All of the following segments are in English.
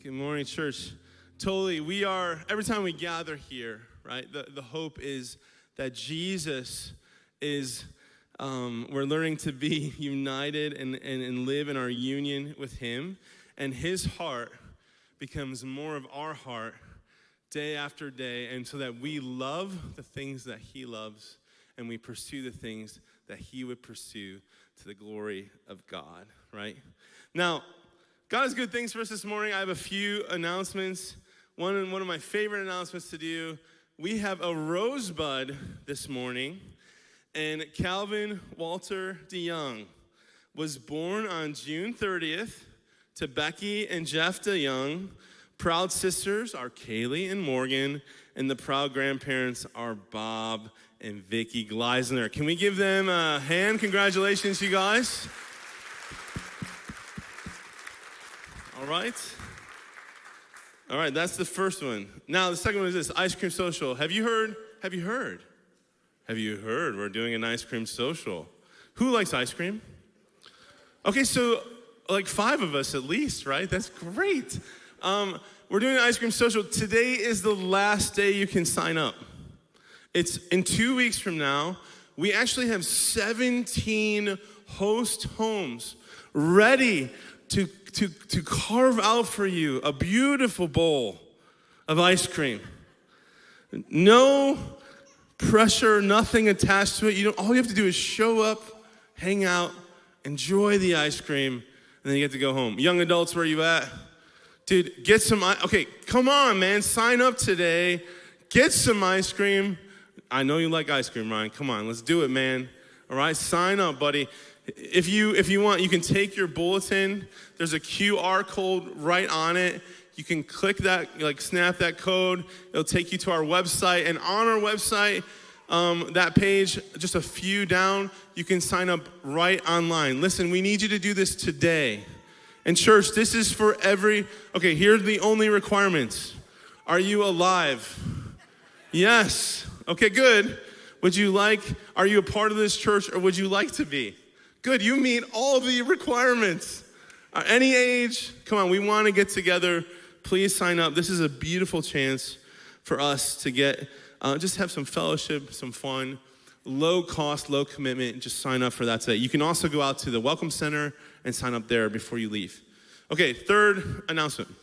Good morning, church. Totally, every time we gather here, right, the hope is that Jesus is, we're learning to be united and live in our union with him. And his heart becomes more of our heart day after day. And so that we love the things that he loves and we pursue the things that he would pursue to the glory of God, right? Now, God has good things for us this morning. I have a few announcements. One of my favorite announcements to do. We have a rosebud this morning, and Calvin Walter DeYoung was born on June 30th to Becky and Jeff DeYoung. Proud sisters are Kaylee and Morgan, and the proud grandparents are Bob and Vicky Gleisner. Can we give them a hand? Congratulations, you guys. All right, that's the first one. Now, the second one is this, ice cream social. Have you heard? We're doing an ice cream social. Who likes ice cream? Okay, so like 5 of us at least, right? That's great. We're doing an ice cream social. Today is the last day you can sign up. It's in 2 weeks from now. We actually have 17 host homes ready to carve out for you a beautiful bowl of ice cream. No pressure, nothing attached to it. All you have to do is show up, hang out, enjoy the ice cream, and then you get to go home. Young adults, where are you at? Dude, get some, okay, come on, man, sign up today. Get some ice cream. I know you like ice cream, Ryan. Come on, let's do it, man. All right, sign up, buddy. If you want, you can take your bulletin. There's a QR code right on it. You can click that, snap that code. It'll take you to our website. And on our website, that page, just a few down, you can sign up right online. Listen, we need you to do this today. And church, this is for okay, here are the only requirements. Are you alive? Yes. Okay, good. Are you a part of this church, or would you like to be? Good, you meet all the requirements. Any age, come on, we want to get together. Please sign up. This is a beautiful chance for us to just have some fellowship, some fun, low cost, low commitment. Just sign up for that today. You can also go out to the Welcome Center and sign up there before you leave. Okay, third announcement.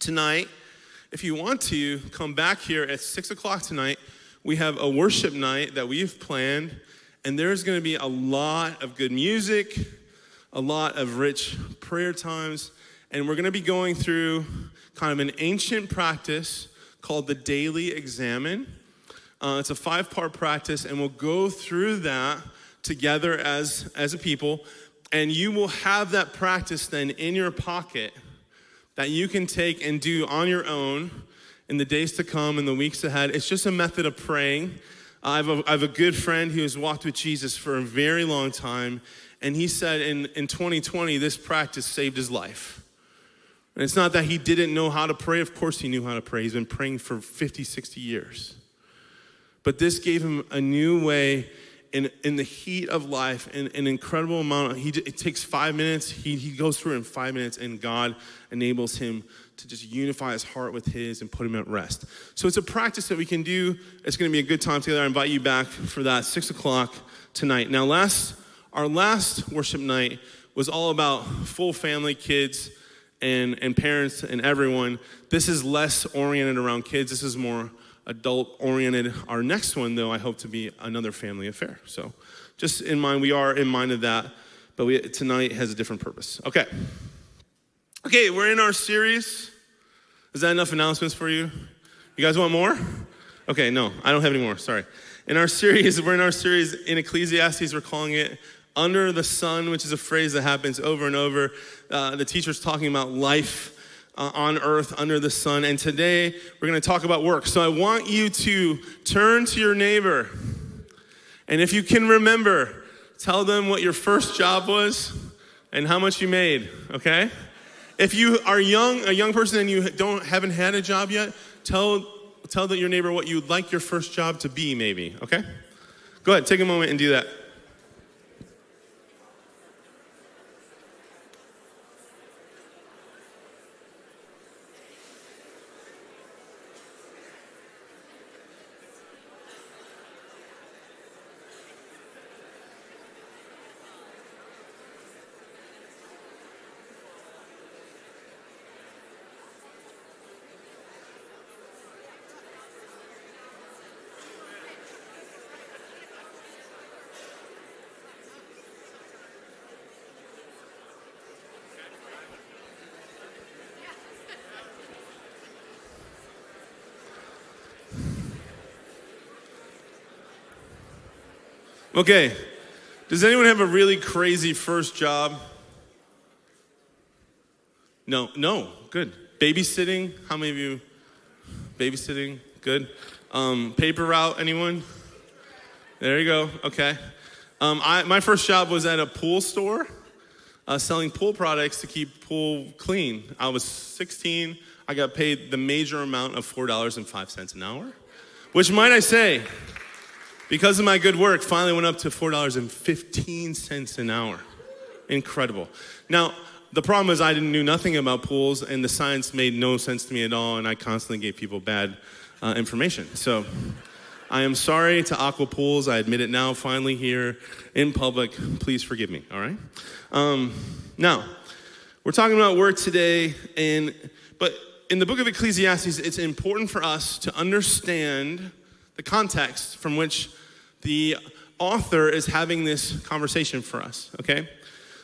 Tonight, if you want to, come back here at 6 o'clock tonight. We have a worship night that we've planned. And there's going to be a lot of good music, a lot of rich prayer times, and we're going to be going through kind of an ancient practice called the Daily Examine. It's a 5-part practice, and we'll go through that together as a people, and you will have that practice then in your pocket that you can take and do on your own in the days to come, in the weeks ahead. It's just a method of praying. I have a good friend who has walked with Jesus for a very long time, and he said in 2020, this practice saved his life. And it's not that he didn't know how to pray. Of course he knew how to pray. He's been praying for 50, 60 years. But this gave him a new way in the heat of life, an incredible amount. It takes 5 minutes. He goes through it in 5 minutes, and God enables him to just unify his heart with his and put him at rest. So it's a practice that we can do. It's going to be a good time together. I invite you back for that, 6 o'clock tonight. Now, our last worship night was all about full family, kids, and parents and everyone. This is less oriented around kids. This is more adult-oriented. Our next one, though, I hope to be another family affair. So just in mind, we are in mind of that, but tonight has a different purpose. Okay, we're in our series. Is that enough announcements for you? You guys want more? Okay, no, I don't have any more, sorry. We're in our series in Ecclesiastes. We're calling it Under the Sun, which is a phrase that happens over and over. The teacher's talking about life on earth under the sun. And today, we're going to talk about work. So I want you to turn to your neighbor. And if you can remember, tell them what your first job was and how much you made, okay? If you are a young person and you haven't had a job yet, tell your neighbor what you'd like your first job to be, maybe, okay? Go ahead, take a moment and do that. Okay. Does anyone have a really crazy first job? No, good. Babysitting, how many of you babysitting? Good. Paper route, anyone? There you go, okay. My first job was at a pool store, selling pool products to keep pool clean. I was 16, I got paid the major amount of $4.05 an hour, which might I say, because of my good work, finally went up to $4.15 an hour. Incredible. Now, the problem is I knew nothing about pools, and the science made no sense to me at all, and I constantly gave people bad information. So I am sorry to aqua pools. I admit it now, finally here in public. Please forgive me, all right? Now, we're talking about work today, but in the book of Ecclesiastes, it's important for us to understand the context from which the author is having this conversation for us, okay?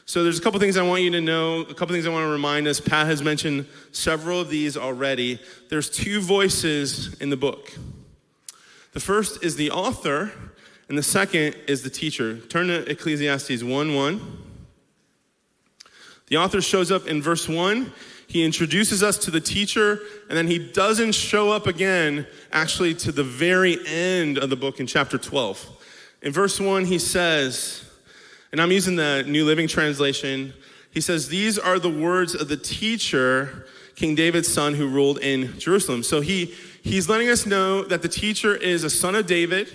So there's a couple things I want you to know, a couple things I want to remind us. Pat has mentioned several of these already. There's two voices in the book. The first is the author, and the second is the teacher. Turn to Ecclesiastes 1:1. The author shows up in verse 1. He introduces us to the teacher, and then he doesn't show up again, actually, to the very end of the book in chapter 12. In verse 1, he says, and I'm using the New Living Translation, he says, "These are the words of the teacher, King David's son, who ruled in Jerusalem." So he's letting us know that the teacher is a son of David,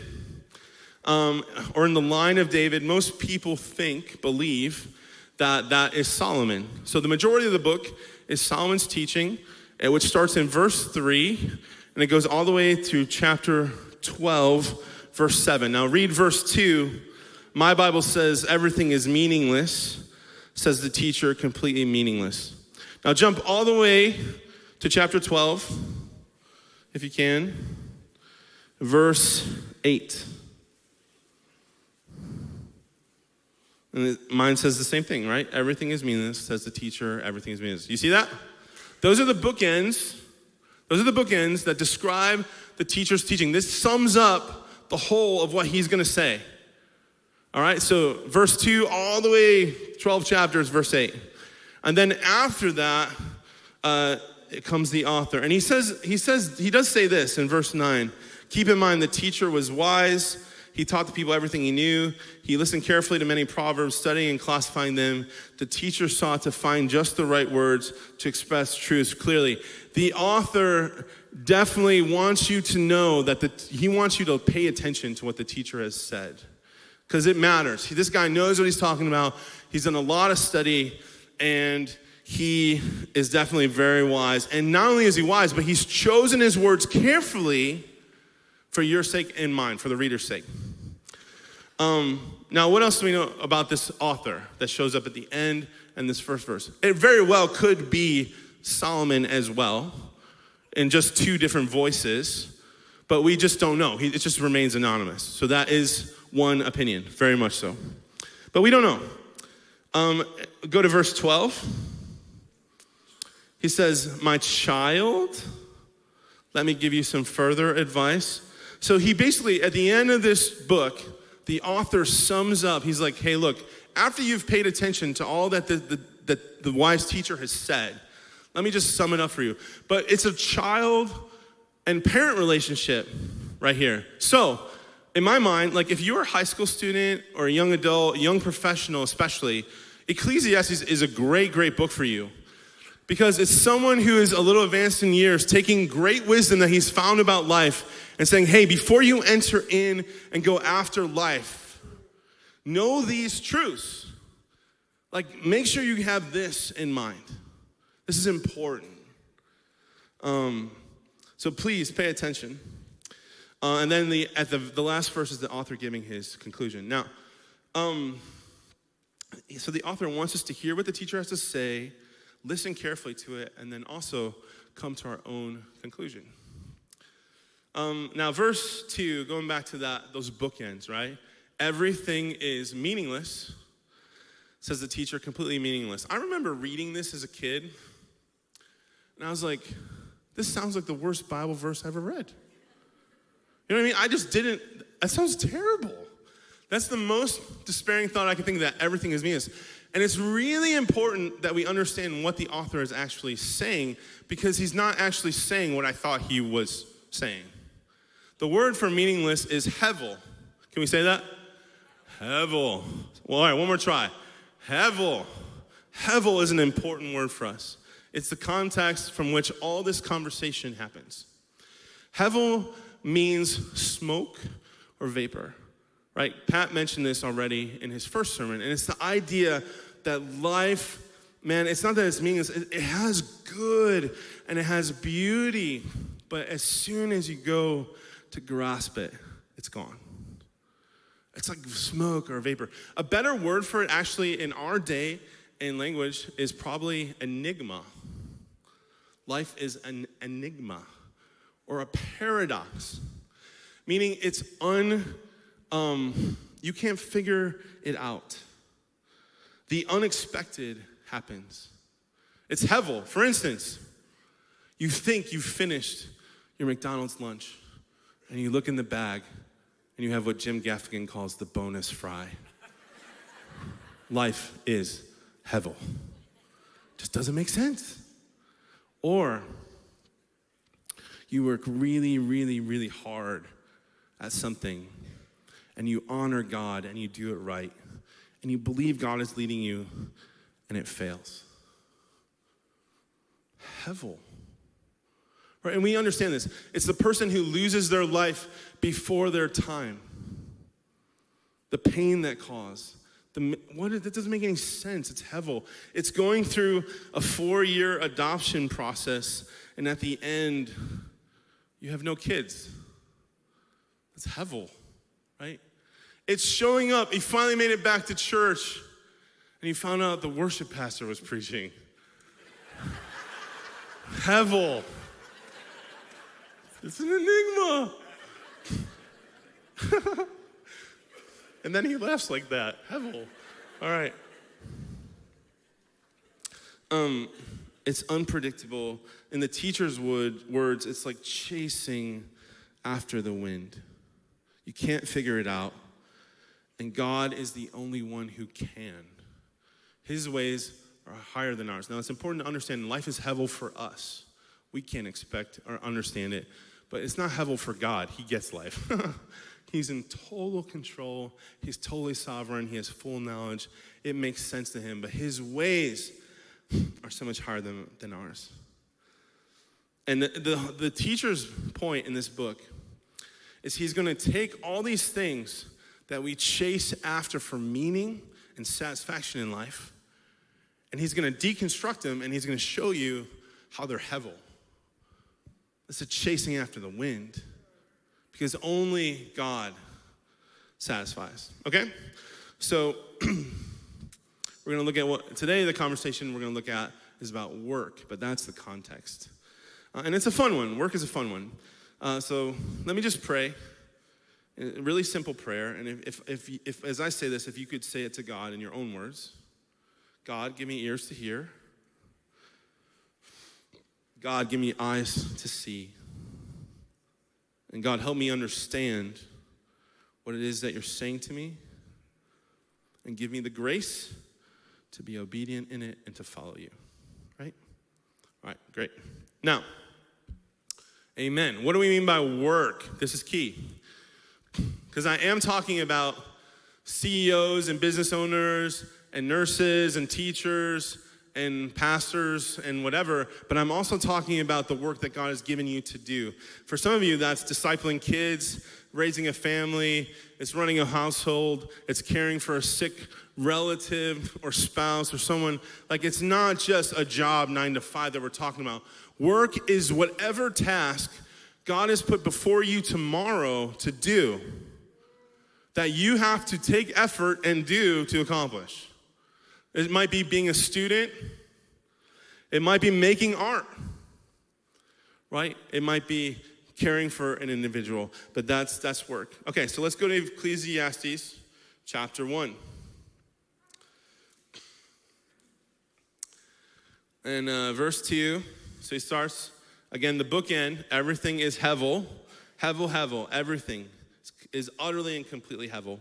or in the line of David. Most people believe that is Solomon. So the majority of the book is Solomon's teaching, which starts in verse 3, and it goes all the way to chapter 12, verse 7. Now read verse 2. My Bible says everything is meaningless, says the teacher, completely meaningless. Now jump all the way to chapter 12, if you can, verse 8. And mine says the same thing, right? Everything is meaningless, says the teacher, everything is meaningless. You see that? Those are the bookends. Those are the bookends that describe the teacher's teaching. This sums up the whole of what he's going to say. All right, so verse 2 all the way 12 chapters, verse 8. And then after that, it comes the author. And he does say this in verse 9. "Keep in mind the teacher was wise. He taught the people everything he knew. He listened carefully to many proverbs, studying and classifying them. The teacher sought to find just the right words to express truths clearly." The author definitely wants you to know that he wants you to pay attention to what the teacher has said, because it matters. This guy knows what he's talking about. He's done a lot of study, and he is definitely very wise. And not only is he wise, but he's chosen his words carefully for your sake and mine, for the reader's sake. Now, what else do we know about this author that shows up at the end and this first verse? It very well could be Solomon as well, in just two different voices, but we just don't know. It just remains anonymous. So that is one opinion, very much so. But we don't know. Go to verse 12. He says, "My child, let me give you some further advice." So he basically, at the end of this book, the author sums up. He's like, hey, look, after you've paid attention to all that the wise teacher has said, let me just sum it up for you. But it's a child and parent relationship right here. So in my mind, like if you're a high school student or a young adult, a young professional especially, Ecclesiastes is a great, great book for you. Because it's someone who is a little advanced in years, taking great wisdom that he's found about life and saying, hey, before you enter in and go after life, know these truths. Like, make sure you have this in mind. This is important. So please pay attention. And then at the last verse is the author giving his conclusion. Now, so the author wants us to hear what the teacher has to say, listen carefully to it, and then also come to our own conclusion. Now, verse 2, going back to those bookends, right? Everything is meaningless, says the teacher, completely meaningless. I remember reading this as a kid, and I was like, this sounds like the worst Bible verse I ever read. You know what I mean? That sounds terrible. That's the most despairing thought I can think of, that everything is meaningless. And it's really important that we understand what the author is actually saying, because he's not actually saying what I thought he was saying. The word for meaningless is hevel. Can we say that? Hevel. Well, all right, one more try. Hevel. Hevel is an important word for us. It's the context from which all this conversation happens. Hevel means smoke or vapor, right? Pat mentioned this already in his first sermon, and it's the idea that life, man, it's not that it's meaningless. It has good and it has beauty, but as soon as you go to grasp it, it's gone. It's like smoke or vapor. A better word for it actually in our day in language is probably enigma. Life is an enigma or a paradox, meaning it's you can't figure it out. The unexpected happens. It's hevel. For instance, you think you've finished your McDonald's lunch and you look in the bag and you have what Jim Gaffigan calls the bonus fry. Life is hevel. Just doesn't make sense. Or you work really, really, really hard at something and you honor God and you do it right and you believe God is leading you and it fails. Hevel. Right? And we understand this. It's the person who loses their life before their time. The pain that caused. That doesn't make any sense. It's hevel. It's going through a 4-year adoption process, and at the end, you have no kids. It's hevel, right? It's showing up. You finally made it back to church, and you found out the worship pastor was preaching. Hevel. It's an enigma. And then he laughs like that. Hevel. All right. It's unpredictable. In the teacher's words, it's like chasing after the wind. You can't figure it out. And God is the only one who can. His ways are higher than ours. Now, it's important to understand life is hevel for us. We can't expect or understand it. But it's not hevel for God. He gets life. He's in total control. He's totally sovereign. He has full knowledge. It makes sense to him. But his ways are so much higher than ours. And the teacher's point in this book is he's going to take all these things that we chase after for meaning and satisfaction in life, and he's going to deconstruct them, and he's going to show you how they're hevel. It's a chasing after the wind, because only God satisfies. Okay? So we're going to look at today the conversation we're going to look at is about work, but that's the context. And it's a fun one. Work is a fun one. So let me just pray. A really simple prayer. And if as I say this, if you could say it to God in your own words. God, give me ears to hear. God, give me eyes to see. And God, help me understand what it is that you're saying to me. And give me the grace to be obedient in it and to follow you. Right? All right, great. Now, amen. What do we mean by work? This is key. Because I am talking about CEOs and business owners and nurses and teachers and pastors and whatever, but I'm also talking about the work that God has given you to do. For some of you, that's discipling kids, raising a family, it's running a household, it's caring for a sick relative or spouse or someone. Like, it's not just a job 9 to 5 that we're talking about. Work is whatever task God has put before you tomorrow to do that you have to take effort and do to accomplish. It might be being a student. It might be making art, right? It might be caring for an individual, but that's work. Okay, so let's go to Ecclesiastes chapter 1. And verse 2, so he starts, again, the bookend, everything is hevel, hevel, hevel, everything is utterly and completely hevel.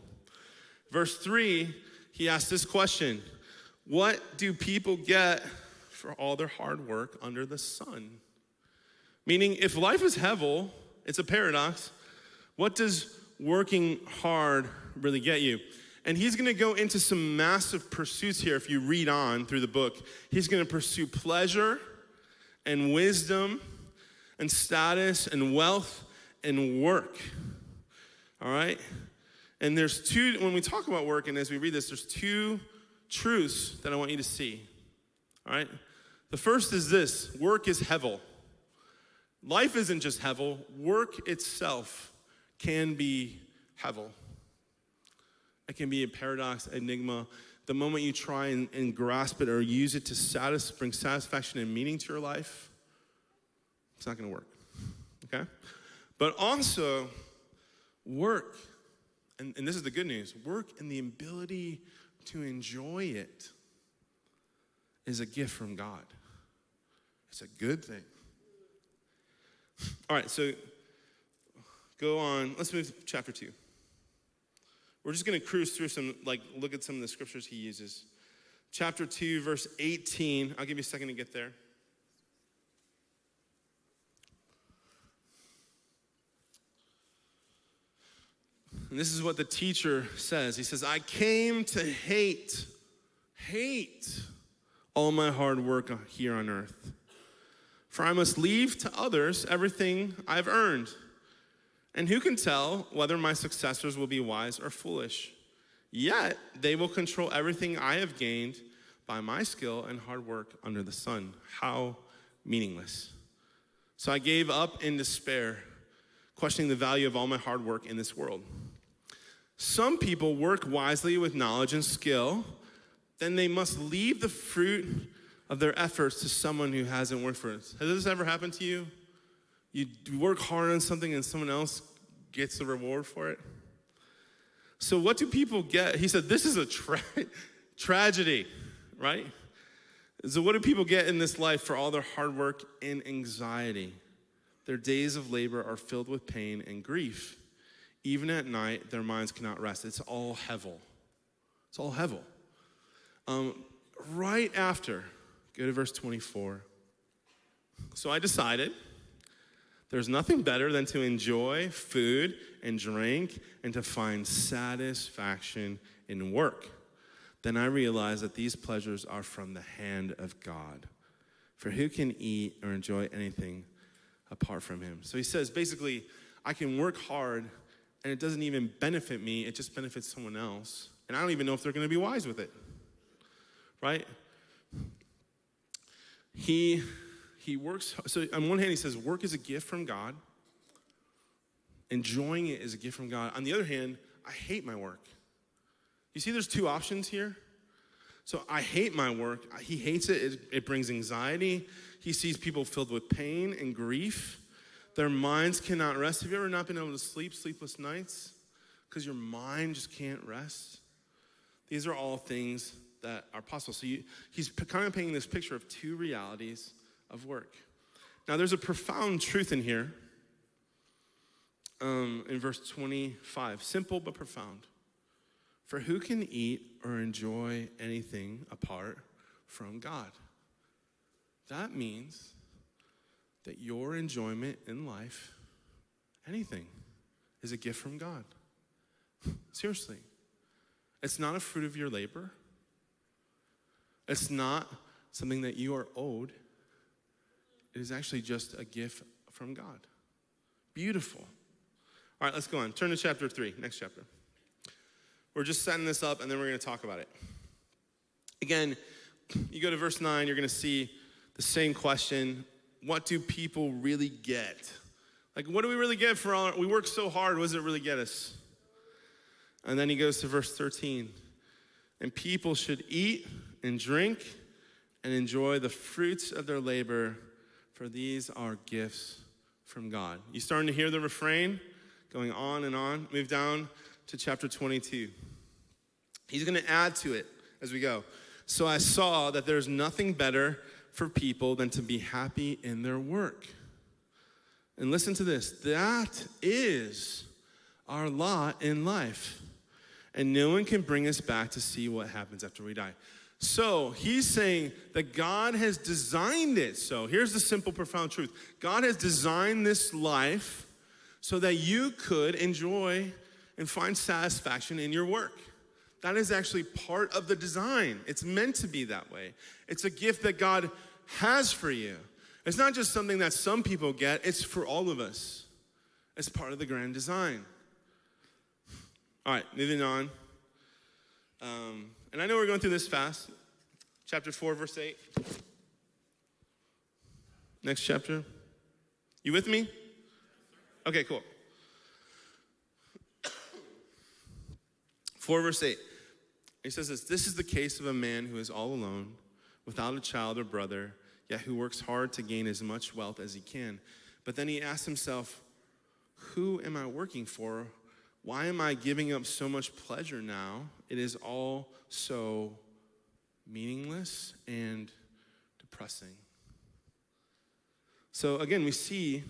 Verse 3, he asks this question: what do people get for all their hard work under the sun? Meaning, if life is hevel, it's a paradox, what does working hard really get you? And he's gonna go into some massive pursuits here. If you read on through the book, he's gonna pursue pleasure and wisdom and status and wealth and work, all right? And there's two, when we talk about work, and as we read this, there's two truths that I want you to see, all right? The first is this: work is hevel. Life isn't just hevel, work itself can be hevel. It can be a paradox, enigma. The moment you try and grasp it or use it to bring satisfaction and meaning to your life, it's not gonna work, okay? But also, work, and this is the good news, work and the ability to enjoy it is a gift from God. It's a good thing. All right, so go on. Let's move to chapter 2. We're just going to cruise through look at some of the scriptures he uses. Chapter 2, verse 18. I'll give you a second to get there. And this is what the teacher says. He says, I came to hate all my hard work here on earth. For I must leave to others everything I've earned. And who can tell whether my successors will be wise or foolish? Yet they will control everything I have gained by my skill and hard work under the sun. How meaningless. So I gave up in despair, questioning the value of all my hard work in this world. Some people work wisely with knowledge and skill, then they must leave the fruit of their efforts to someone who hasn't worked for it. Has this ever happened to you? You work hard on something and someone else gets the reward for it? So what do people get? He said, this is a tragedy, right? So what do people get in this life for all their hard work and anxiety? Their days of labor are filled with pain and grief. Even at night, their minds cannot rest. It's all hevel. It's all hevel. Right after, go to verse 24. So I decided there's nothing better than to enjoy food and drink and to find satisfaction in work. Then I realized that these pleasures are from the hand of God. For who can eat or enjoy anything apart from him? So he says, basically, I can work hard and it doesn't even benefit me, it just benefits someone else. And I don't even know if they're gonna be wise with it, right? He works, so on one hand he says work is a gift from God. Enjoying it is a gift from God. On the other hand, I hate my work. You see there's two options here? So I hate my work. He hates it. It brings anxiety. He sees people filled with pain and grief. Their minds cannot rest. Have you ever not been able to sleep, sleepless nights? Because your mind just can't rest. These are all things that are possible. So he's kind of painting this picture of two realities of work. Now there's a profound truth in here in verse 25. Simple but profound. For who can eat or enjoy anything apart from God? That means that your enjoyment in life, anything, is a gift from God. Seriously. It's not a fruit of your labor. It's not something that you are owed. It is actually just a gift from God. Beautiful. All right, let's go on. Turn to chapter 3, next chapter. We're just setting this up, and then we're going to talk about it. Again, you go to verse 9, you're going to see the same question. What do people really get? Like, what do we really get for all we work so hard? What does it really get us? And then he goes to verse 13. And people should eat and drink and enjoy the fruits of their labor, for these are gifts from God. You starting to hear the refrain going on and on? Move down to chapter 22. He's going to add to it as we go. So I saw that there's nothing better for people than to be happy in their work. And listen to this. That is our lot in life. and no one can bring us back to see what happens after we die. So he's saying that God has designed it. So here's the simple, profound truth. God has designed this life so that you could enjoy and find satisfaction in your work. That is actually part of the design. It's meant to be that way. It's a gift that God has for you. It's not just something that some people get, it's for all of us. It's part of the grand design. All right, moving on. And I know we're going through this fast. Chapter 4, verse 8. Next chapter. You with me? Okay, cool. 4, verse 8. He says this is the case of a man who is all alone, without a child or brother, yet who works hard to gain as much wealth as he can. But then he asks himself, who am I working for? Why am I giving up so much pleasure now? It is all so meaningless and depressing. So again, we see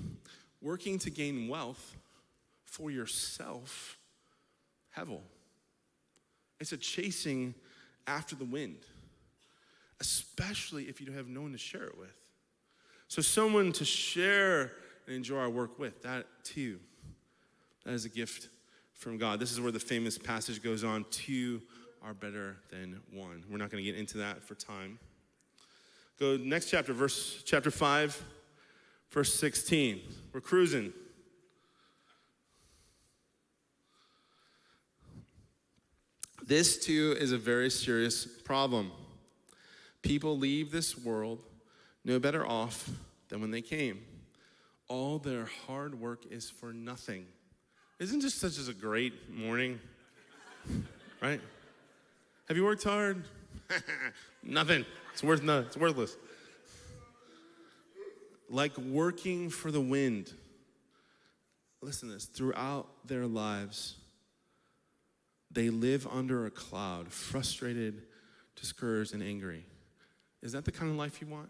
working to gain wealth for yourself, hevel. It's a chasing after the wind, especially if you have no one to share it with. So someone to share and enjoy our work with, that too, that is a gift from God. This is where the famous passage goes on, two are better than one. We're not going to get into that for time. Go next chapter, chapter 5, verse 16. We're cruising. This too is a very serious problem. People leave this world no better off than when they came. All their hard work is for nothing. Isn't just such a great morning? Right? Have you worked hard? Nothing. It's worthless. Like working for the wind. Listen to this. Throughout their lives, they live under a cloud, frustrated, discouraged, and angry. Is that the kind of life you want?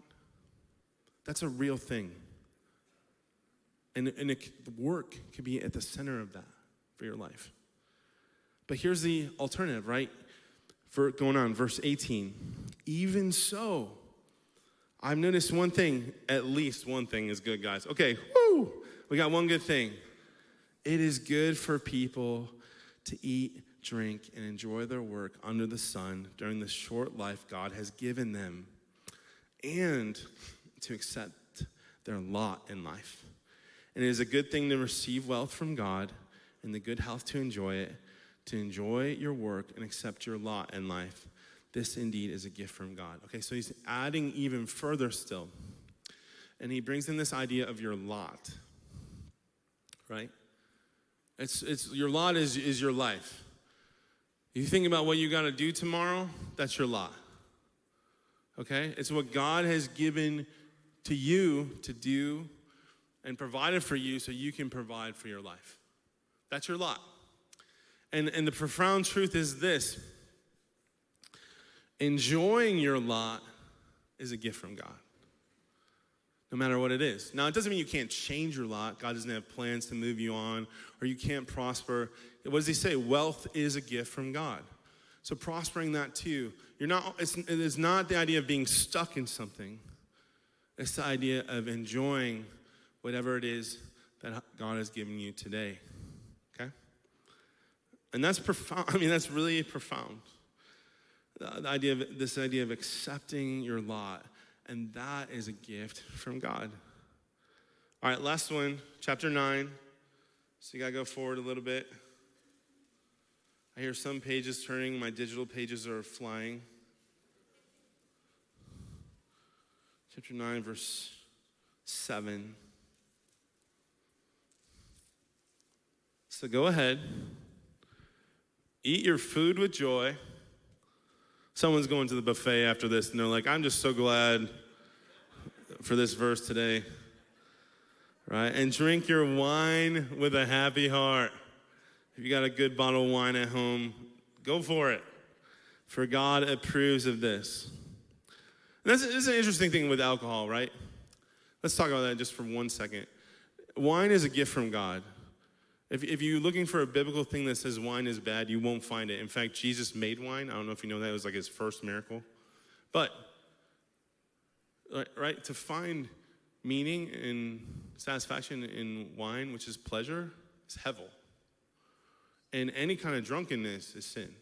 That's a real thing. And work could be at the center of that for your life. But here's the alternative, right? Going on, verse 18. Even so, I've noticed one thing, at least one thing is good, guys. Okay, woo! We got one good thing. It is good for people to eat, drink, and enjoy their work under the sun during the short life God has given them, and to accept their lot in life. And it is a good thing to receive wealth from God and the good health to enjoy it, to enjoy your work and accept your lot in life. This indeed is a gift from God. Okay, so he's adding even further still. And he brings in this idea of your lot, right? It's your lot is your life. You think about what you got to do tomorrow, that's your lot. Okay? It's what God has given to you to do and provided for you so you can provide for your life. That's your lot. And the profound truth is this. Enjoying your lot is a gift from God, no matter what it is. Now, it doesn't mean you can't change your lot. God doesn't have plans to move you on, or you can't prosper. What does he say? Wealth is a gift from God. So prospering that too. It is not the idea of being stuck in something. It's the idea of enjoying whatever it is that God has given you today. Okay? And that's profound. I mean, that's really profound. This idea of accepting your lot, and that is a gift from God. All right, last one, chapter 9. So you got to go forward a little bit. I hear some pages turning. My digital pages are flying. Chapter 9, verse 7. So go ahead. Eat your food with joy. Someone's going to the buffet after this, and they're like, I'm just so glad for this verse today. Right? And drink your wine with a happy heart. If you got a good bottle of wine at home, go for it. For God approves of this. And this is an interesting thing with alcohol, right? Let's talk about that just for 1 second. Wine is a gift from God. If you're looking for a biblical thing that says wine is bad, you won't find it. In fact, Jesus made wine. I don't know if you know that. It was like his first miracle. But, right, to find meaning and satisfaction in wine, which is pleasure, is hevel. And any kind of drunkenness is sin.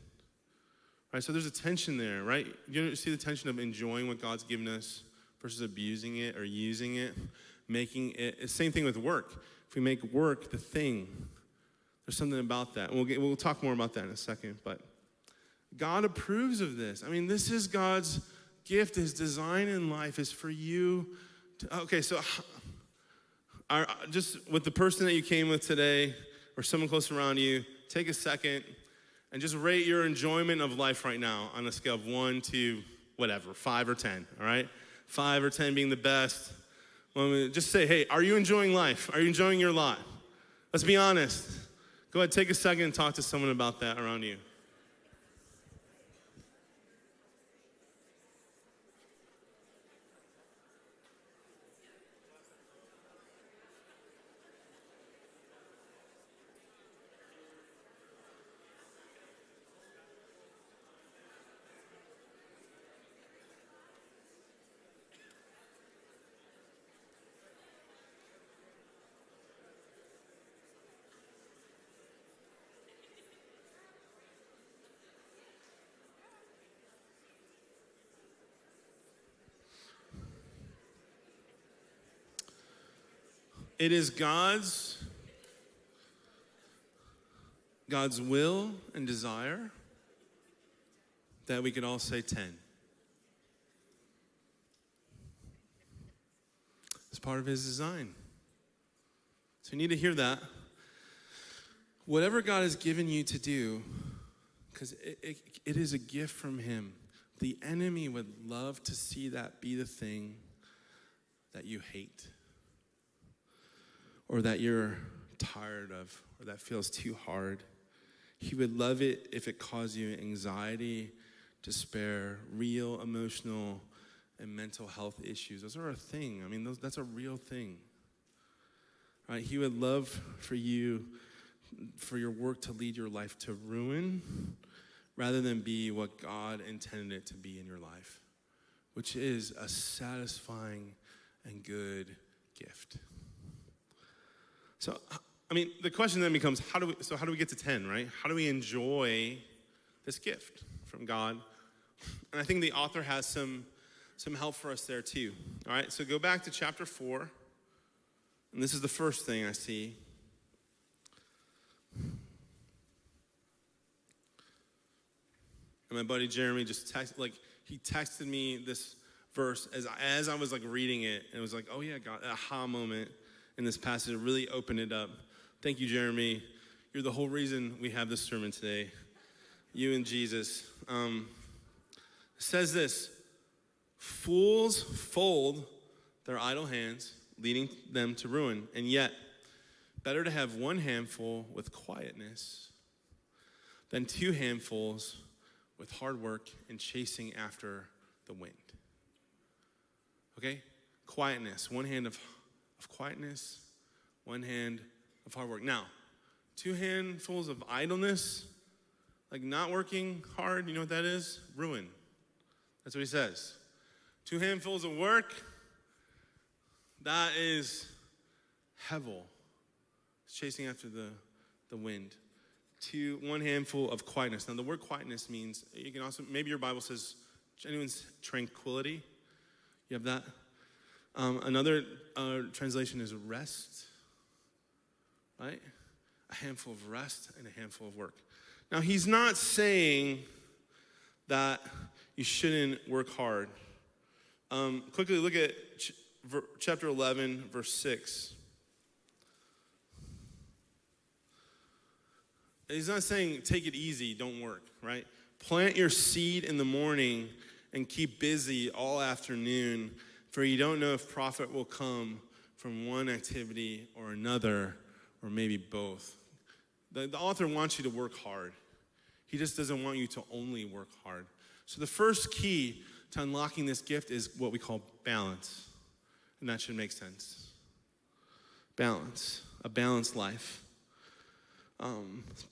Right, so there's a tension there, right? You see the tension of enjoying what God's given us versus abusing it or using it, making it. Same thing with work. If we make work the thing, there's something about that. We'll talk more about that in a second, but God approves of this. I mean, this is God's gift. His design in life is for you to, okay, so just with the person that you came with today or someone close around you, take a second and just rate your enjoyment of life right now on a scale of 1 to whatever, 5 or 10, all right? 5 or 10 being the best. Well, just say, hey, are you enjoying life? Are you enjoying your lot? Let's be honest. Go ahead, take a second and talk to someone about that around you. It is God's will and desire that we could all say 10. It's part of his design. So you need to hear that. Whatever God has given you to do, because it is a gift from him, the enemy would love to see that be the thing that you hate, or that you're tired of, or that feels too hard. He would love it if it caused you anxiety, despair, real emotional and mental health issues. Those are a thing. I mean, that's a real thing. Right? He would love for you, for your work to lead your life to ruin rather than be what God intended it to be in your life, which is a satisfying and good gift. So, I mean, the question then becomes, how do we get to 10, right? How do we enjoy this gift from God? And I think the author has some help for us there too. All right, so go back to chapter 4. And this is the first thing I see. And my buddy Jeremy just texted me this verse as I was like reading it. And it was like, oh yeah, God, aha moment in this passage. It really opened it up. Thank you, Jeremy. You're the whole reason we have this sermon today. You and Jesus. It says this: fools fold their idle hands, leading them to ruin. And yet, better to have one handful with quietness than 2 handfuls with hard work and chasing after the wind. Okay? Quietness. One hand of quietness, one hand of hard work. Now, 2 handfuls of idleness, like not working hard, you know what that is? Ruin. That's what he says. 2 handfuls of work, that is hevel. It's chasing after the wind. 1 handful of quietness. Now, the word quietness means, you can also, maybe your Bible says, anyone's tranquility. You have that? Another translation is rest, right? A handful of rest and a handful of work. Now, he's not saying that you shouldn't work hard. Quickly look at chapter 11, verse 6. He's not saying take it easy, don't work, right? Plant your seed in the morning and keep busy all afternoon, for you don't know if profit will come from one activity or another, or maybe both. The author wants you to work hard. He just doesn't want you to only work hard. So the first key to unlocking this gift is what we call balance. And that should make sense. Balance, a balanced life.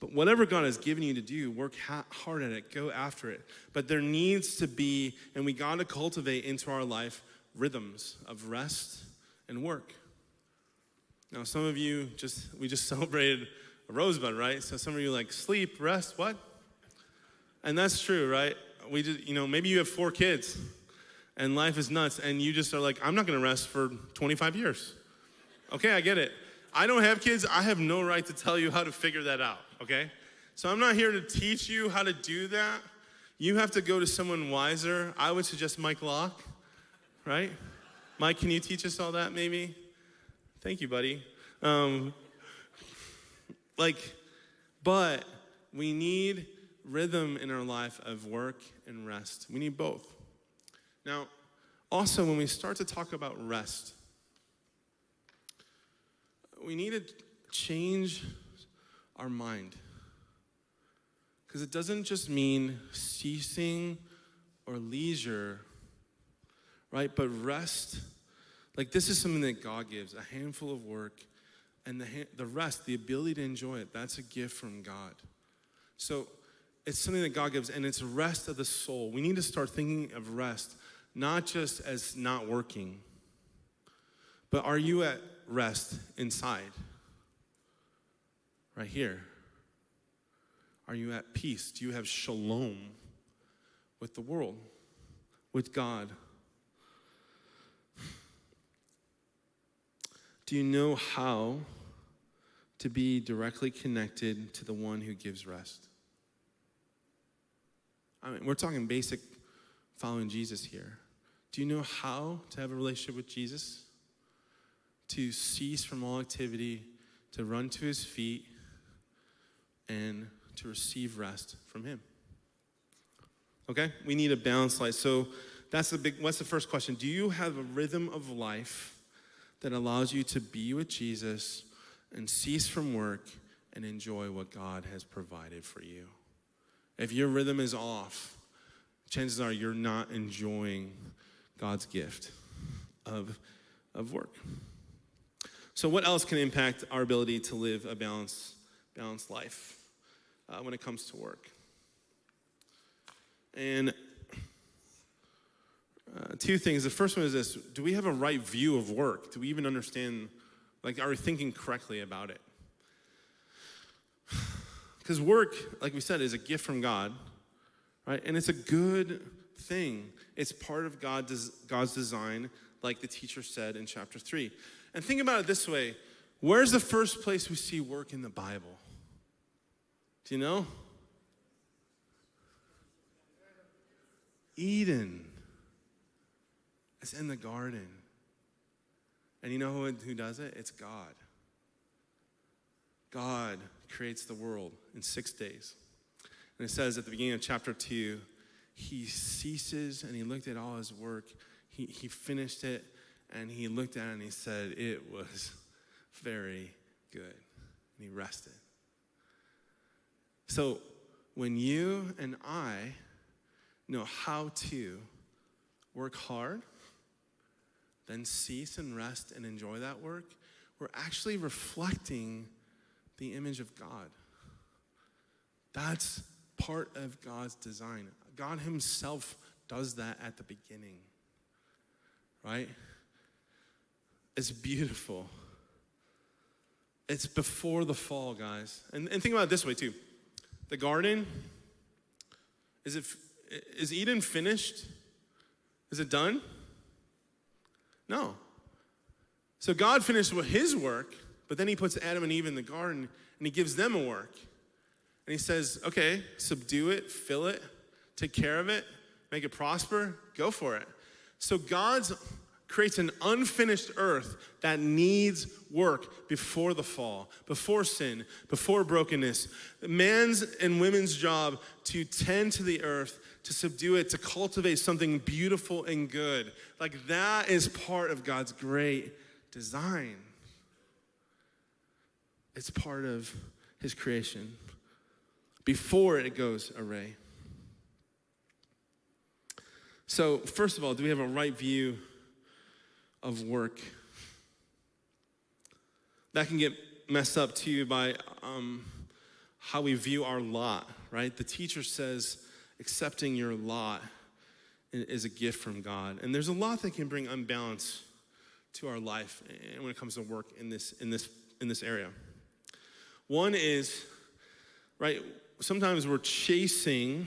But whatever God has given you to do, work hard at it, go after it. But there needs to be, and we got to cultivate into our life rhythms of rest and work. Now, some of you we just celebrated a rosebud, right? So some of you like sleep, rest, what? And that's true, right? We just, maybe you have 4 kids and life is nuts and you just are like, I'm not going to rest for 25 years. Okay, I get it. I don't have kids. I have no right to tell you how to figure that out, okay? So I'm not here to teach you how to do that. You have to go to someone wiser. I would suggest Mike Locke, right? Mike, can you teach us all that maybe? Thank you, buddy. But we need rhythm in our life of work and rest. We need both. Now, also when we start to talk about rest, we need to change our mind. Because it doesn't just mean ceasing or leisure, right? But rest, this is something that God gives, a handful of work, and the rest, the ability to enjoy it, that's a gift from God. So it's something that God gives, and it's rest of the soul. We need to start thinking of rest, not just as not working, but are you at rest inside? Right here. Are you at peace? Do you have shalom with the world, with God? Do you know how to be directly connected to the one who gives rest? We're talking basic following Jesus here. Do you know how to have a relationship with Jesus? To cease from all activity, to run to his feet, and to receive rest from him. Okay? We need a balanced life. So what's the first question? Do you have a rhythm of life that allows you to be with Jesus and cease from work and enjoy what God has provided for you? If your rhythm is off, chances are you're not enjoying God's gift of work. So what else can impact our ability to live a balanced life when it comes to work? And 2 things. The first one is this. Do we have a right view of work? Do we even understand, are we thinking correctly about it? Because work, like we said, is a gift from God, right? And it's a good thing. It's part of God's design, like the teacher said in chapter 3. And think about it this way. Where's the first place we see work in the Bible? Do you know? Eden. It's in the garden. And you know who does it? It's God. God creates the world in 6 days. And it says at the beginning of chapter 2, he ceases and he looked at all his work. He finished it and he looked at it and he said, it was very good. And he rested. So when you and I know how to work hard, then cease and rest and enjoy that work, we're actually reflecting the image of God. That's part of God's design. God himself does that at the beginning, right? It's beautiful. It's before the fall, guys. And think about it this way too. The garden, is Eden finished? Is it done? No. So God finished with his work, but then he puts Adam and Eve in the garden and he gives them a work. And he says, okay, subdue it, fill it, take care of it, make it prosper, go for it. So God creates an unfinished earth that needs work before the fall, before sin, before brokenness. Man's and women's job to tend to the earth, to subdue it, to cultivate something beautiful and good. That is part of God's great design. It's part of his creation before it goes awry. So, first of all, do we have a right view of work? That can get messed up too by how we view our lot, right? The teacher says accepting your lot is a gift from God. And there's a lot that can bring unbalance to our life and when it comes to work in this area. One is, right, sometimes we're chasing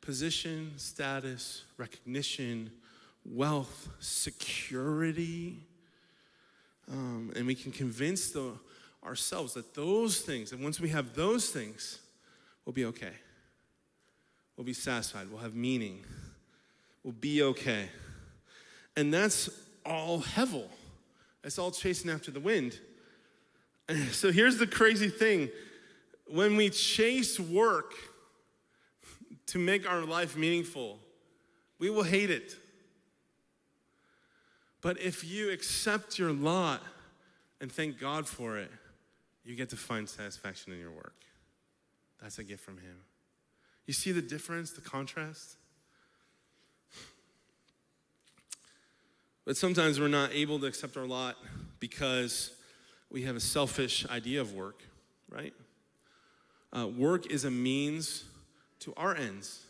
position, status, recognition, wealth, security, and we can convince ourselves that those things, and once we have those things, we'll be okay. We'll be satisfied. We'll have meaning. We'll be okay. And that's all hevel. It's all chasing after the wind. And so here's the crazy thing. When we chase work to make our life meaningful, we will hate it. But if you accept your lot and thank God for it, you get to find satisfaction in your work. That's a gift from him. You see the difference, the contrast? But sometimes we're not able to accept our lot because we have a selfish idea of work, right? Work is a means to our ends.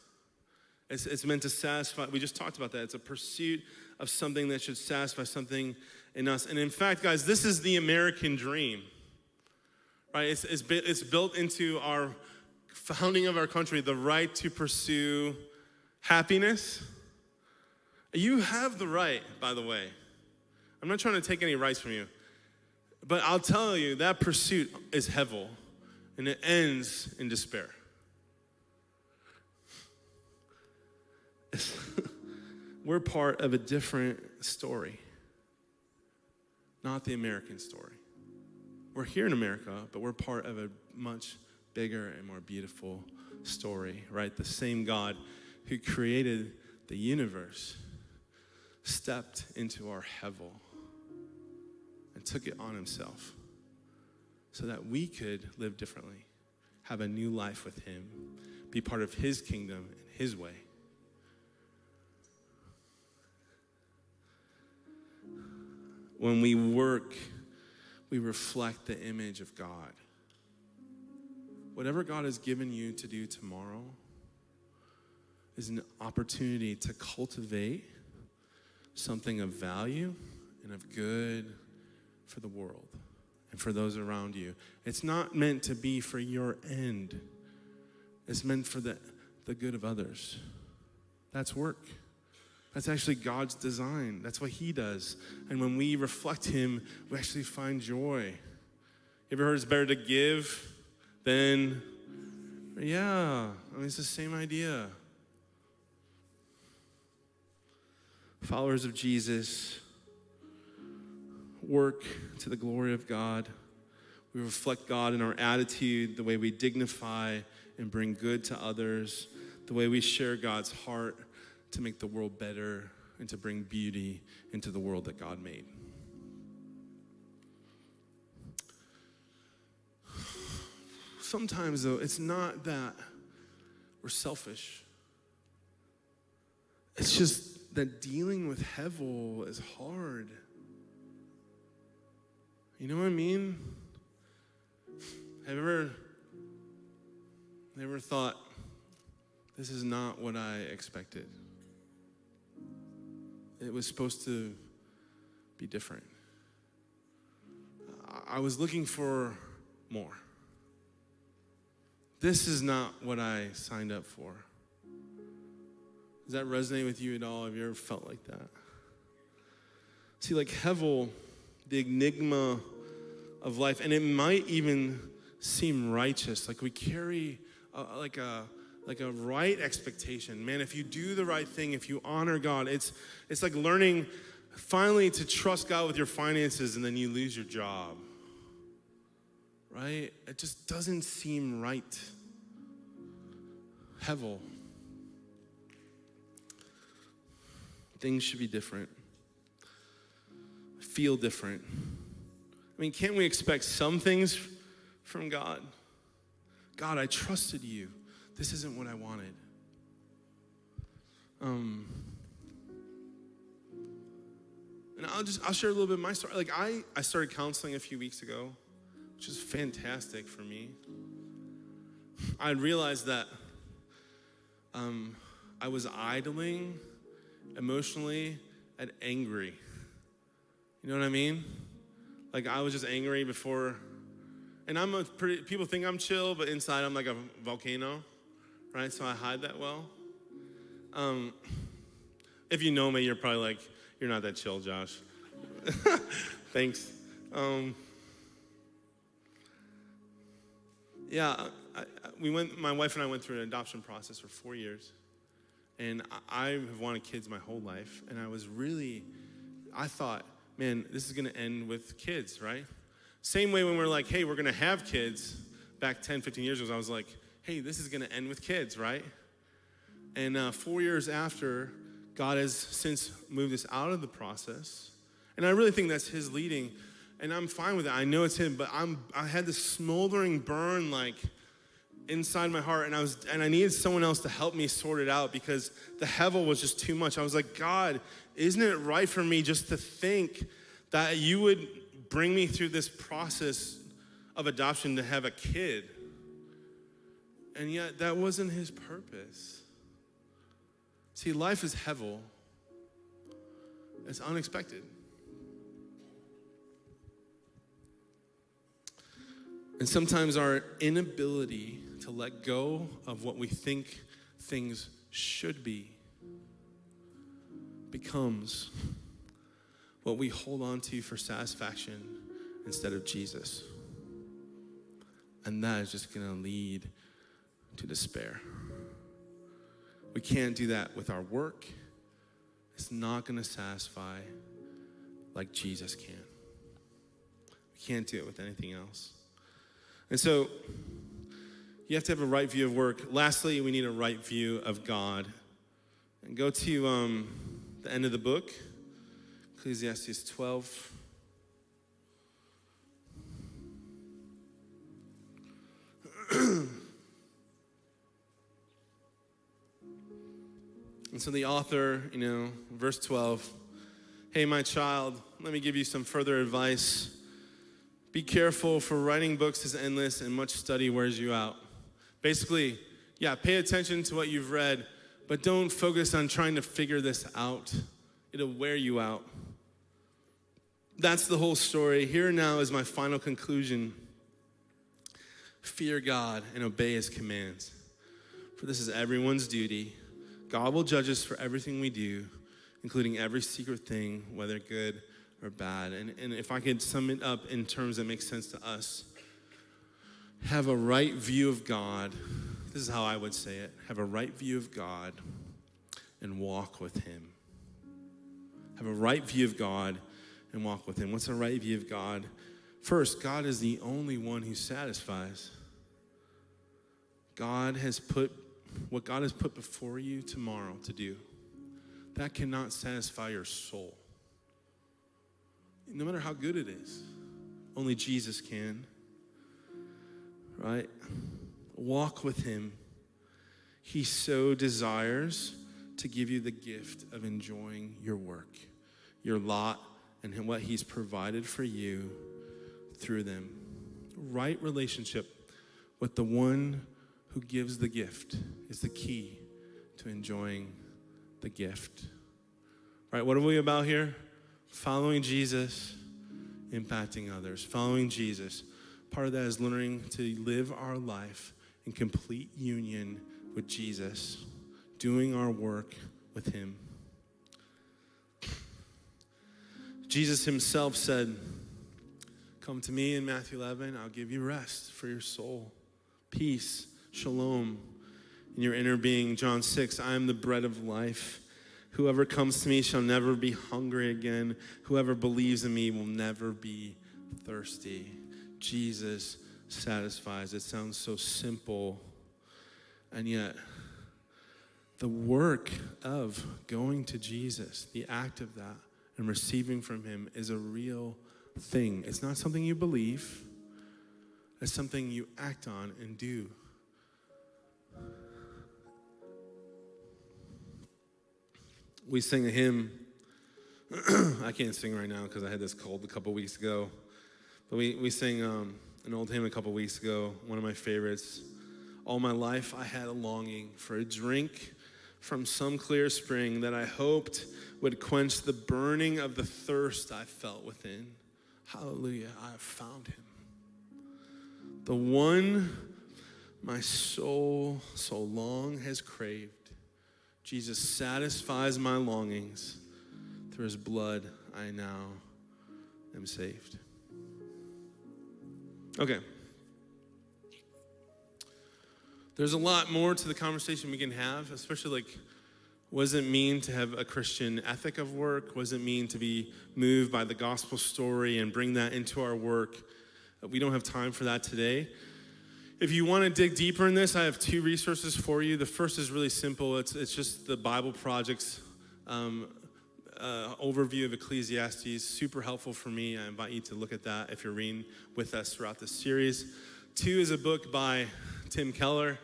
It's meant to satisfy. We just talked about that. It's a pursuit of something that should satisfy something in us. And in fact, guys, this is the American dream, right? It's built into our founding of our country, the right to pursue happiness. You have the right, by the way. I'm not trying to take any rights from you. But I'll tell you, that pursuit is hevel, and it ends in despair. We're part of a different story, not the American story. We're here in America, but we're part of a much bigger and more beautiful story, right? The same God who created the universe stepped into our hevel and took it on himself so that we could live differently, have a new life with him, be part of his kingdom and his way. When we work, we reflect the image of God. Whatever God has given you to do tomorrow is an opportunity to cultivate something of value and of good for the world and for those around you. It's not meant to be for your end. It's meant for the good of others. That's work. That's actually God's design. That's what he does. And when we reflect him, we actually find joy. You ever heard it's better to give than, yeah, I mean, it's the same idea. Followers of Jesus work to the glory of God. We reflect God in our attitude, the way we dignify and bring good to others, the way we share God's heart to make the world better and to bring beauty into the world that God made. Sometimes, though, it's not that we're selfish. It's just that dealing with hevel is hard. You know what I mean? Have you ever thought, this is not what I expected? It was supposed to be different. I was looking for more. This is not what I signed up for. Does that resonate with you at all? Have you ever felt like that? See, like hevel, the enigma of life, and it might even seem righteous. Like we carry like a right expectation. Man, if you do the right thing, if you honor God, it's like learning finally to trust God with your finances and then you lose your job. Right? It just doesn't seem right. Hevel. Things should be different. Feel different. I mean, can't we expect some things from God? God, I trusted you. This isn't what I wanted. And I'll share a little bit of my story. Like I started counseling a few weeks ago, which is fantastic for me. I realized that I was idling emotionally and angry. You know what I mean? Like I was just angry before, and people think I'm chill, but inside I'm like a volcano, right? So I hide that well. If you know me, you're probably like, you're not that chill, Josh. Thanks. My wife and I went through an adoption process for 4 years. And I have wanted kids my whole life. And I thought, man, this is going to end with kids, right? Same way when we're like, hey, we're going to have kids. Back 10, 15 years ago, I was like, hey, this is going to end with kids, right? And 4 years after, God has since moved us out of the process. And I really think that's his leading. And I'm fine with it. I know it's him, but I had this smoldering burn like inside my heart, and I needed someone else to help me sort it out because the hevel was just too much. I was like, God, isn't it right for me just to think that you would bring me through this process of adoption to have a kid? And yet that wasn't his purpose. See, life is hevel. It's unexpected. And sometimes our inability to let go of what we think things should be becomes what we hold on to for satisfaction instead of Jesus. And that is just going to lead to despair. We can't do that with our work. It's not going to satisfy like Jesus can. We can't do it with anything else. And so you have to have a right view of work. Lastly, we need a right view of God. And go to the end of the book, Ecclesiastes 12. And so the author, verse 12, hey, my child, let me give you some further advice. Be careful, for writing books is endless and much study wears you out. Basically, pay attention to what you've read, but don't focus on trying to figure this out. It'll wear you out. That's the whole story. Here now is my final conclusion. Fear God and obey his commands, for this is everyone's duty. God will judge us for everything we do, including every secret thing, whether good or bad. And if I could sum it up in terms that make sense to us, have a right view of God. This is how I would say it. Have a right view of God and walk with him. Have a right view of God and walk with him. What's a right view of God? First, God is the only one who satisfies. What God has put before you tomorrow to do, that cannot satisfy your soul. No matter how good it is, only Jesus can, right? Walk with him. He so desires to give you the gift of enjoying your work, your lot, and what he's provided for you through them. Right relationship with the one who gives the gift is the key to enjoying the gift. Right, what are we about here? Following Jesus, impacting others. Following Jesus. Part of that is learning to live our life in complete union with Jesus, doing our work with him. Jesus himself said, come to me in Matthew 11, I'll give you rest for your soul, peace, shalom in your inner being. John 6, I am the bread of life. Whoever comes to me shall never be hungry again. Whoever believes in me will never be thirsty. Jesus satisfies. It sounds so simple. And yet, the work of going to Jesus, the act of that, and receiving from him is a real thing. It's not something you believe. It's something you act on and do. We sing a hymn. I can't sing right now because I had this cold a couple weeks ago. But we sang an old hymn a couple weeks ago, one of my favorites. All my life I had a longing for a drink from some clear spring that I hoped would quench the burning of the thirst I felt within. Hallelujah, I have found him. The one my soul so long has craved. Jesus satisfies my longings. Through his blood, I now am saved. Okay. There's a lot more to the conversation we can have, especially like, what does it mean to have a Christian ethic of work? What does it mean to be moved by the gospel story and bring that into our work? We don't have time for that today. If you want to dig deeper in this, I have 2 resources for you. The first is really simple. It's just the Bible Project's overview of Ecclesiastes. Super helpful for me. I invite you to look at that if you're reading with us throughout this series. 2 is a book by Tim Keller,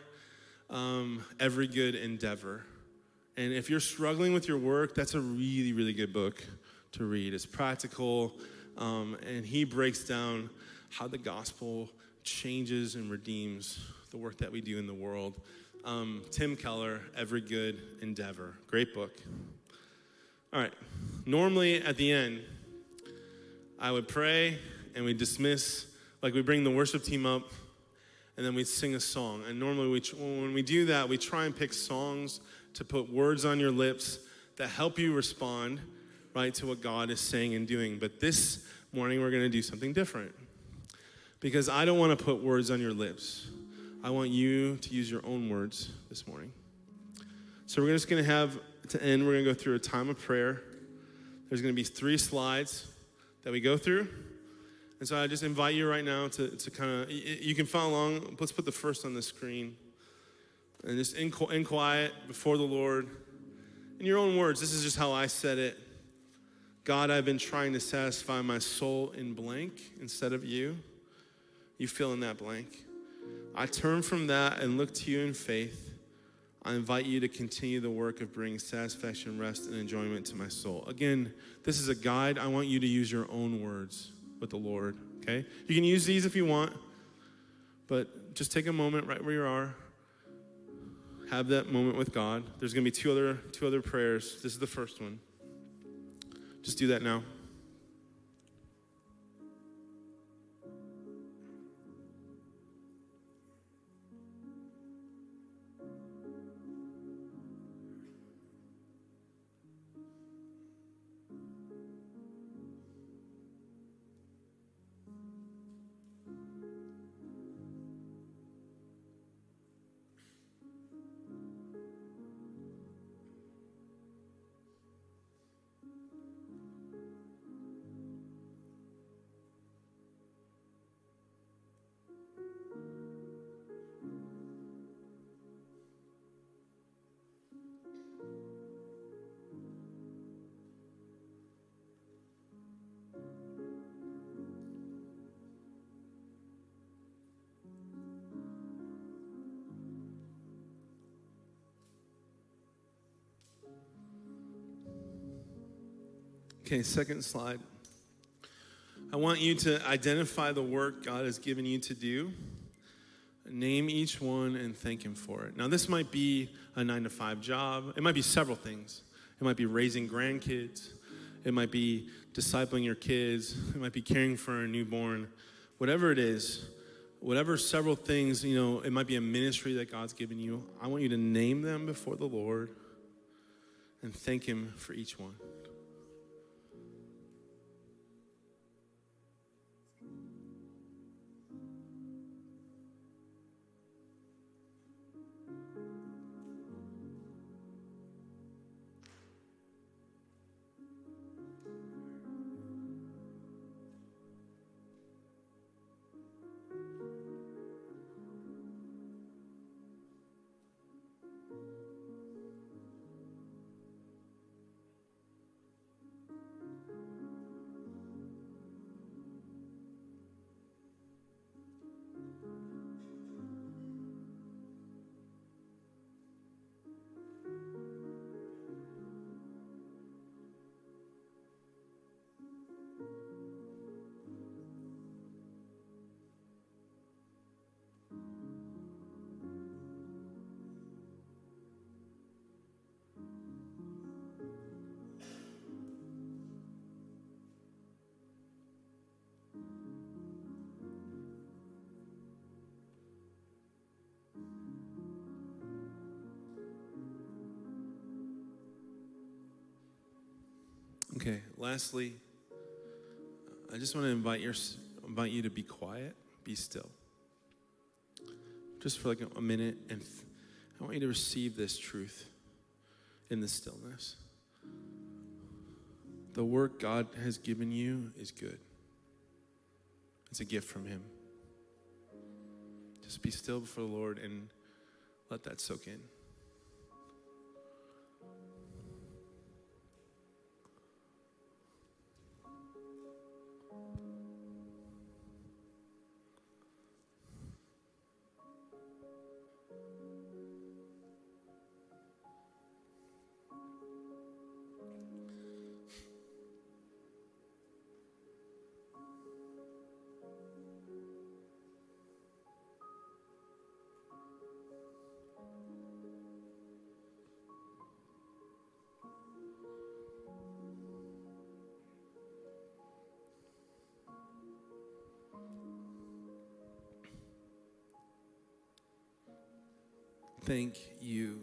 Every Good Endeavor. And if you're struggling with your work, that's a really, really good book to read. It's practical, and he breaks down how the gospel changes and redeems the work that we do in the world. Tim Keller, Every Good Endeavor. Great book. All right. Normally at the end, I would pray and we dismiss, like we bring the worship team up and then we sing a song. And normally when we do that, we try and pick songs to put words on your lips that help you respond, right, to what God is saying and doing. But this morning we're going to do something different. Because I don't want to put words on your lips. I want you to use your own words this morning. So we're just going to have, to end, we're going to go through a time of prayer. There's going to be 3 slides that we go through. And so I just invite you right now to kind of, you can follow along. Let's put the first on the screen. And just in quiet before the Lord. In your own words, this is just how I said it. God, I've been trying to satisfy my soul in blank instead of you. You fill in that blank. I turn from that and look to you in faith. I invite you to continue the work of bringing satisfaction, rest, and enjoyment to my soul. Again, this is a guide. I want you to use your own words with the Lord, okay? You can use these if you want, but just take a moment right where you are. Have that moment with God. There's going to be two other prayers. This is the first one. Just do that now. Okay, second slide. I want you to identify the work God has given you to do. Name each one and thank him for it. Now, this might be a 9-to-5 job. It might be several things. It might be raising grandkids. It might be discipling your kids. It might be caring for a newborn. Whatever it is, whatever several things, it might be a ministry that God's given you. I want you to name them before the Lord and thank him for each one. Okay, lastly, I just want to invite you to be quiet, be still. Just for like a minute, and I want you to receive this truth in the stillness. The work God has given you is good. It's a gift from him. Just be still before the Lord and let that soak in. Thank you,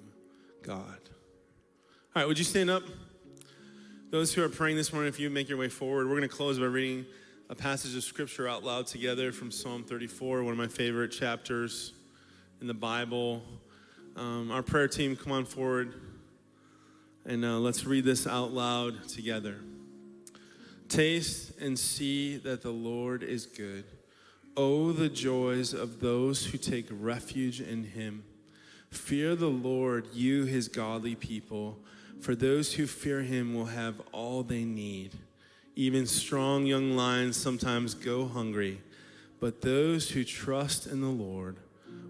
God. All right, would you stand up? Those who are praying this morning, if you make your way forward, we're going to close by reading a passage of scripture out loud together from Psalm 34, one of my favorite chapters in the Bible. Our prayer team, come on forward, and let's read this out loud together. Taste and see that the Lord is good. Oh, the joys of those who take refuge in him. Fear the Lord, you his godly people, for those who fear him will have all they need. Even strong young lions sometimes go hungry, but those who trust in the Lord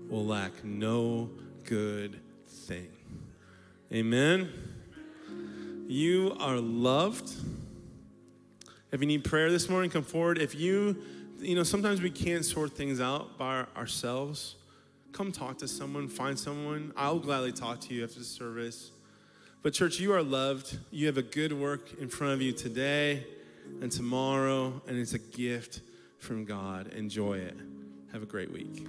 will lack no good thing. Amen. You are loved. If you need prayer this morning, come forward. If sometimes we can't sort things out by ourselves. Come talk to someone, find someone. I'll gladly talk to you after the service. But church, you are loved. You have a good work in front of you today and tomorrow, and it's a gift from God. Enjoy it. Have a great week.